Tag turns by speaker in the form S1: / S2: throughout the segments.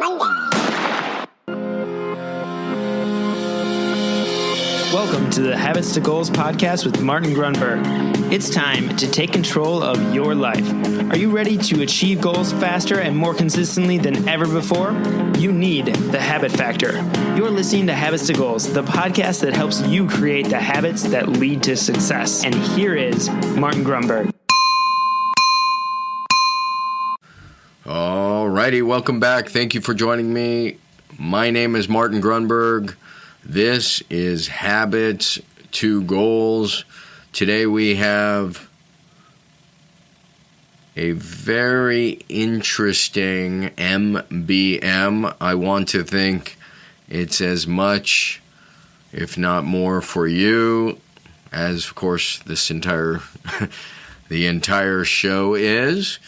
S1: Monday.
S2: Welcome to the Habits to Goals podcast with Martin Grunburg. It's time to take control of your life. Are you ready to achieve goals faster and more consistently than ever before? You need the habit factor. You're listening to Habits to Goals, the podcast that helps you create the habits that lead to success. And here is Martin Grunburg.
S3: Alrighty, welcome back. Thank you for joining me. My name is Martin Grunburg. This is Habits to Goals. Today we have a very interesting MBM. I want to think it's as much, if not more, for you, as of course this entire the entire show is.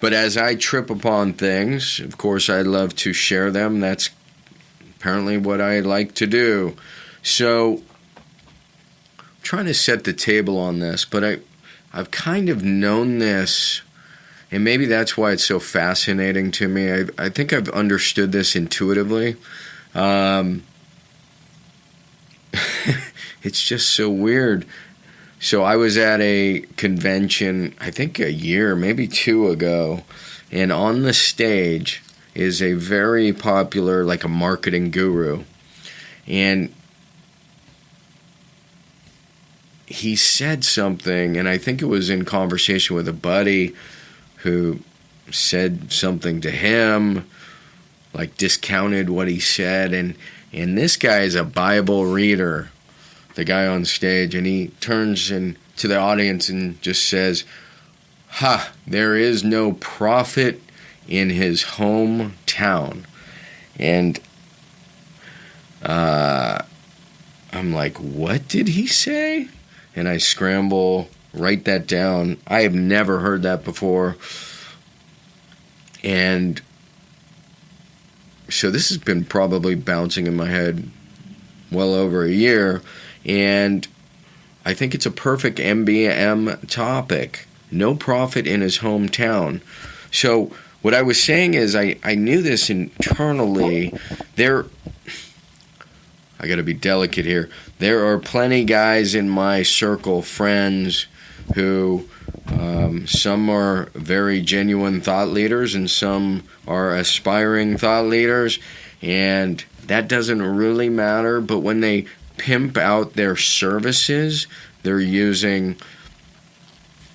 S3: But as I trip upon things, of course I love to share them. That's apparently what I like to do. So I'm trying to set the table on this, but I've kind of known this, and maybe that's why it's so fascinating to me. I think I've understood this intuitively. It's just so weird. So I was at a convention, I think a year, maybe two ago, and on the stage is a very popular, like a marketing guru. And he said something, and I think it was in conversation with a buddy who said something to him, like discounted what he said. And this guy is a Bible reader, the guy on stage, and he turns to the audience and just says, there is no prophet in his hometown. And I'm like, what did he say? And I scramble, write that down. I have never heard that before. And so this has been probably bouncing in my head well over a year. And I think it's a perfect MBM topic. No prophet in his hometown. So what I was saying is I knew this internally. I got to be delicate here. There are plenty guys in my circle, friends, who some are very genuine thought leaders and some are aspiring thought leaders, and that doesn't really matter. But when they pimp out their services, they're using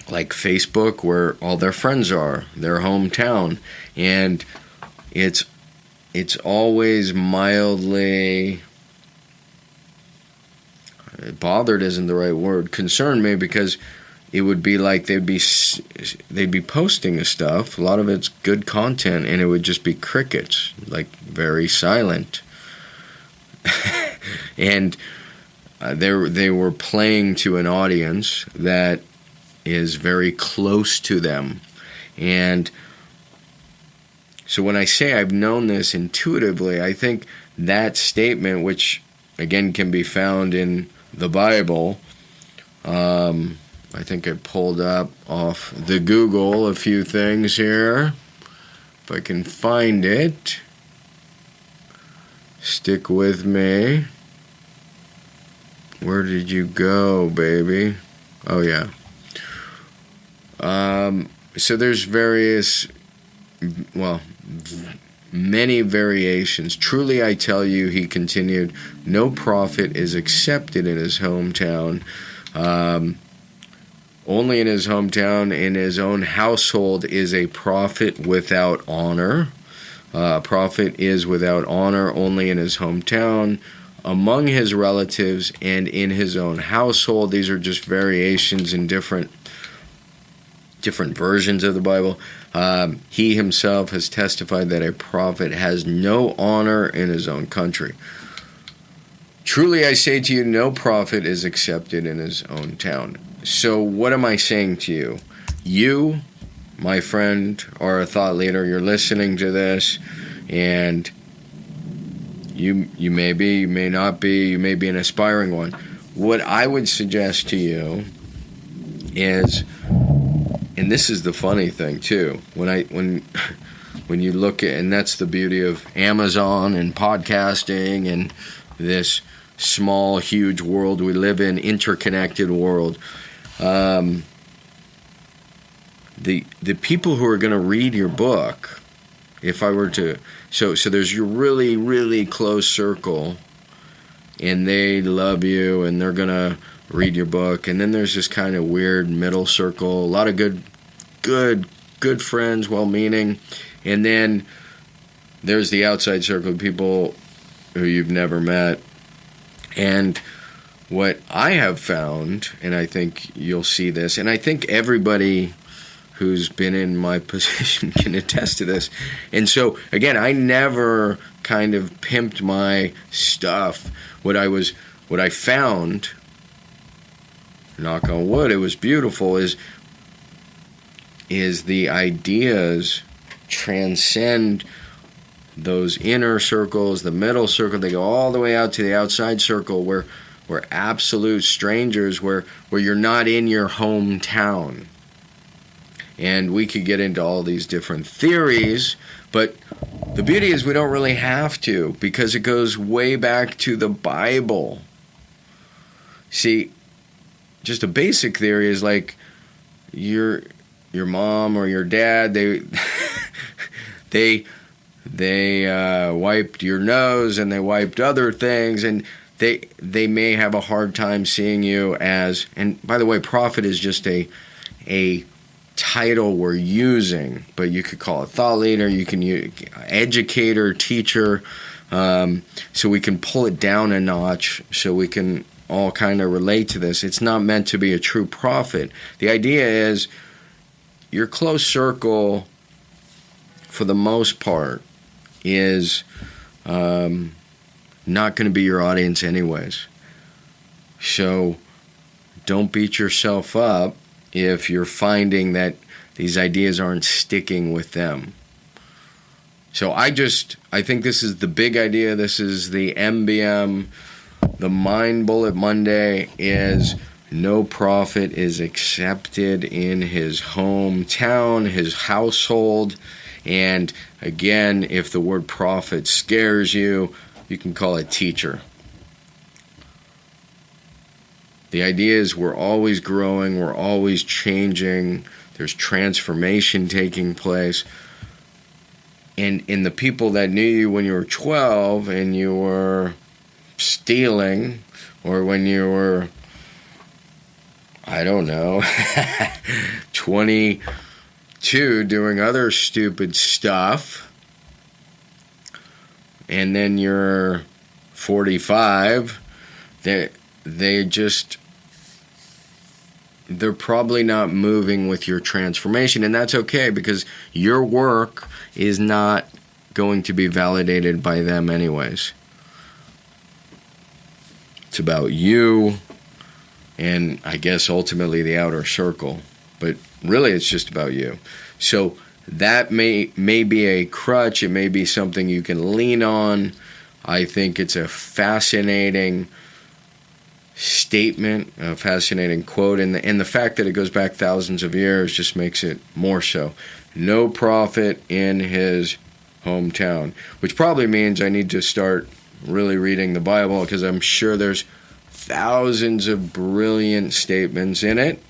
S3: like Facebook, where all their friends are, their hometown, and it's always mildly, bothered isn't the right word, concerned me, because it would be like they'd be posting the stuff, a lot of it's good content, and it would just be crickets, like very silent. And they were playing to an audience that is very close to them. And so when I say I've known this intuitively, I think that statement, which again can be found in the Bible, I think I pulled up off the Google a few things here. If I can find it, stick with me. Where did you go, baby? Oh, yeah. So there's many variations. Truly I tell you, he continued, no prophet is accepted in his hometown. Only in his hometown, in his own household, is a prophet without honor. Prophet is without honor only in his hometown, among his relatives, and in his own household. These are just variations in different versions of the Bible. He himself has testified that a prophet has no honor in his own country. Truly I say to you, no prophet is accepted in his own town. So what am I saying to you? You, my friend, are a thought leader. You're listening to this, and you may be, you may not be, you may be an aspiring one. What I would suggest to you is, and this is the funny thing too, when when you look at, and that's the beauty of Amazon and podcasting and this small, huge world we live in, interconnected world. The people who are going to read your book, if I were to, so there's your really, really close circle, and they love you, and they're going to read your book, and then there's this kind of weird middle circle, a lot of good friends, well-meaning, and then there's the outside circle of people who you've never met. And what I have found, and I think you'll see this, and I think everybody who's been in my position can attest to this. And so, again, I never kind of pimped my stuff. What I found, knock on wood, it was beautiful, is the ideas transcend those inner circles, the middle circle. They go all the way out to the outside circle where we're absolute strangers, where you're not in your hometown. And we could get into all these different theories, but the beauty is we don't really have to, because it goes way back to the Bible. See, just a basic theory is like your mom or your dad, they wiped your nose and they wiped other things, and they may have a hard time seeing you as, and by the way, prophet is just a title we're using, but you could call it thought leader, you can use educator, teacher, so we can pull it down a notch so we can all kind of relate to this. It's not meant to be a true prophet. The idea is your close circle, for the most part, is not going to be your audience anyways. So don't beat yourself up if you're finding that these ideas aren't sticking with them. So I think this is the big idea. This is the MBM. The Mind Bullet Monday is no prophet is accepted in his hometown, his household. And again, if the word prophet scares you, you can call it teacher. The idea is we're always growing, we're always changing, there's transformation taking place. And in the people that knew you when you were 12 and you were stealing, or when you were, I don't know, 22 doing other stupid stuff, and then you're 45, they're probably not moving with your transformation, and that's okay, because your work is not going to be validated by them anyways. It's about you and I guess ultimately the outer circle, but really it's just about you. So that may be a crutch, it may be something you can lean on. I think it's a fascinating statement, a fascinating quote, and the fact that it goes back thousands of years just makes it more so. No prophet in his hometown, which probably means I need to start really reading the Bible, because I'm sure there's thousands of brilliant statements in it,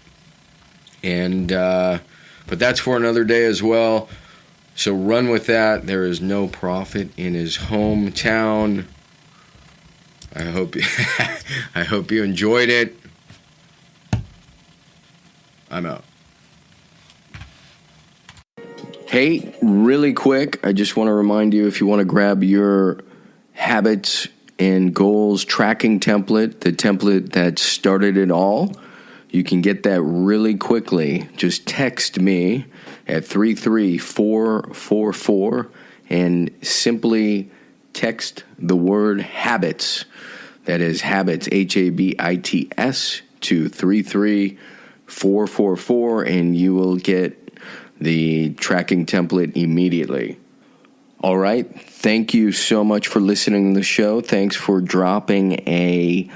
S3: and but that's for another day as well. So run with that. There is no prophet in his hometown. I hope you enjoyed it. I'm out. Hey, really quick, I just want to remind you, if you want to grab your habits and goals tracking template, the template that started it all, you can get that really quickly. Just text me at 33444 and simply text the word habits. That is habits, HABITS, to 33444, and you will get the tracking template immediately. All right. Thank you so much for listening to the show. Thanks for dropping a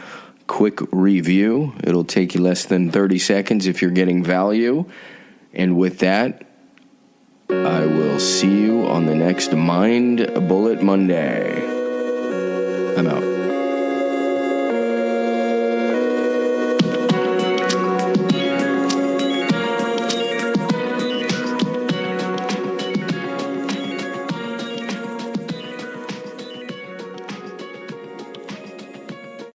S3: quick review. It'll take you less than 30 seconds if you're getting value. And with that, I will see you on the next Mind Bullet Monday. I'm out.